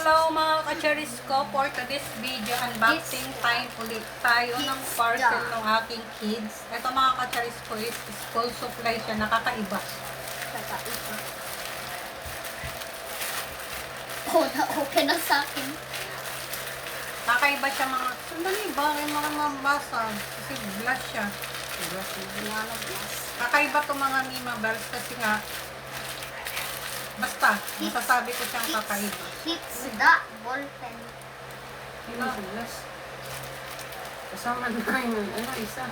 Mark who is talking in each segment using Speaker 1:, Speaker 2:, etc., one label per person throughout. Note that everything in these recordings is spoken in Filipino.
Speaker 1: Hello mga kacharis ko, for today's video, unboxing time ulit tayo ng parcel ng aking kids. Ito mga kacharis ko is school supply siya, nakakaiba.
Speaker 2: Kakaiba. Oh, na-okay na sa akin.
Speaker 1: Kakaiba siya mga, sandali ba, may mga mabasa. Kasi glass siya. Kakaiba to mga Mima Bells kasi nga, basta, masasabi ko siyang kakaiba.
Speaker 2: Hits the ballpen.
Speaker 3: Hindi sa glass. Kasama na yun. Ano, isa.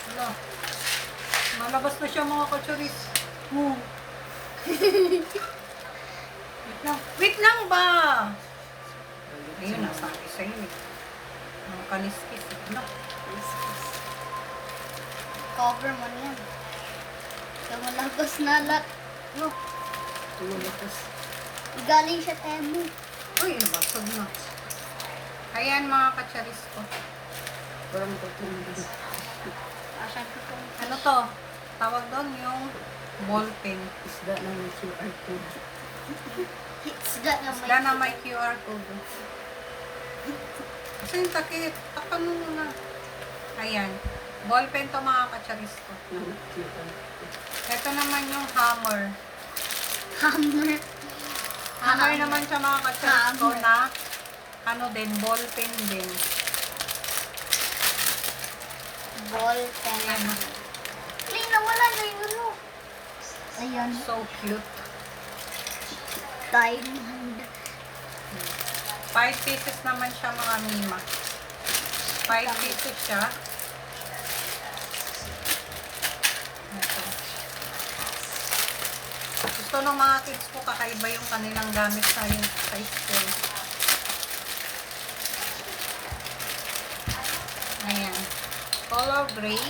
Speaker 1: Wala. Malabas na siya mga kacharis.
Speaker 3: Oh.
Speaker 1: Wait lang ba? Ayun, nasabi sa'yo eh. Mga kaliskis. Ano?
Speaker 2: Cover mo niyan. Lumalabas na lahat.
Speaker 1: Ano?
Speaker 3: Tumulakas.
Speaker 2: Galing siya Temu.
Speaker 1: Uy, basag na. Ayan mga kacharis ko.
Speaker 3: Parang pagkakas.
Speaker 2: Asan ko kung
Speaker 1: Ano to? Tawag doon yung ballpen.
Speaker 3: Isda na may QR code.
Speaker 2: hits the na
Speaker 1: Isla na may QR code. Kasi yung takip. Tapan mo muna. Ayan. Ballpen to mga kacharis ko.
Speaker 3: Ng QR code.
Speaker 1: Ito naman yung hammer.
Speaker 2: hammer.
Speaker 1: Hammer naman siya mga kacharis ko
Speaker 2: Hammer.
Speaker 1: na ano din, ballpen din.
Speaker 2: Ballpen.
Speaker 1: Ayan.
Speaker 2: Clean na wala na yung ano. Ayan.
Speaker 1: So cute.
Speaker 2: Diamond.
Speaker 1: 5 pieces naman siya mga Mima. 5 pieces siya. Ito. Gusto ng mga kids ko kakaiba yung kanilang gamit sa school. Ayan. Color gray.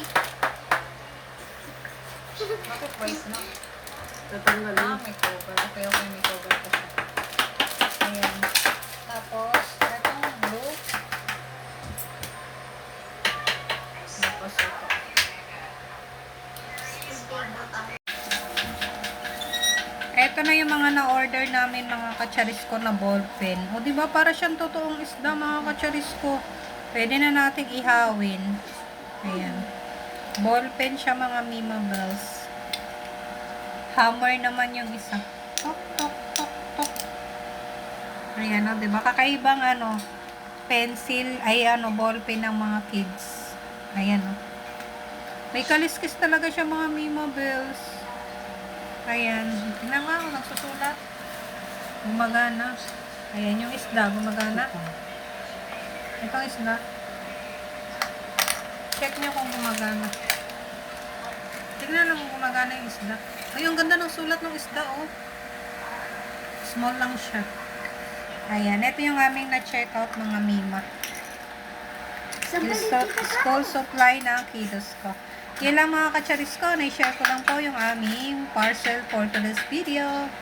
Speaker 1: Bakit white na?
Speaker 3: Tatanggal
Speaker 1: Ah,
Speaker 3: na.
Speaker 1: may cover. Okay, may cover pa siya. Ayan. Tapos, itong blue. Tapos ito. Ito na yung mga na-order namin mga kacharis ko na ballpen. O diba para siyang totoong isda mga kacharis ko. Pwede na nating ihawin. Ayan. Ballpen siya mga Mima Bells. Hammer naman yung isa. Tok, tok, tok, tok. Ayan o, diba? Kakaibang ano, pencil, ay ano, ballpen ng mga kids. Ayan o. May kaliskis talaga siya mga Mima Bells. Ayan. Tingnan nga, nagsusulat. Gumagana. Ayan yung isda, gumagana. Itong isda. Check nyo kung gumagana. Tingnan lang kung gumagana yung isda. Ay, ang ganda ng sulat ng isda, oh. Small lang siya. Ayan, ito yung aming na-check out mga Mima. School supply ng kiddos ko. Yun lang mga kacharis ko. Na-share ko lang po yung aming parcel for today's video.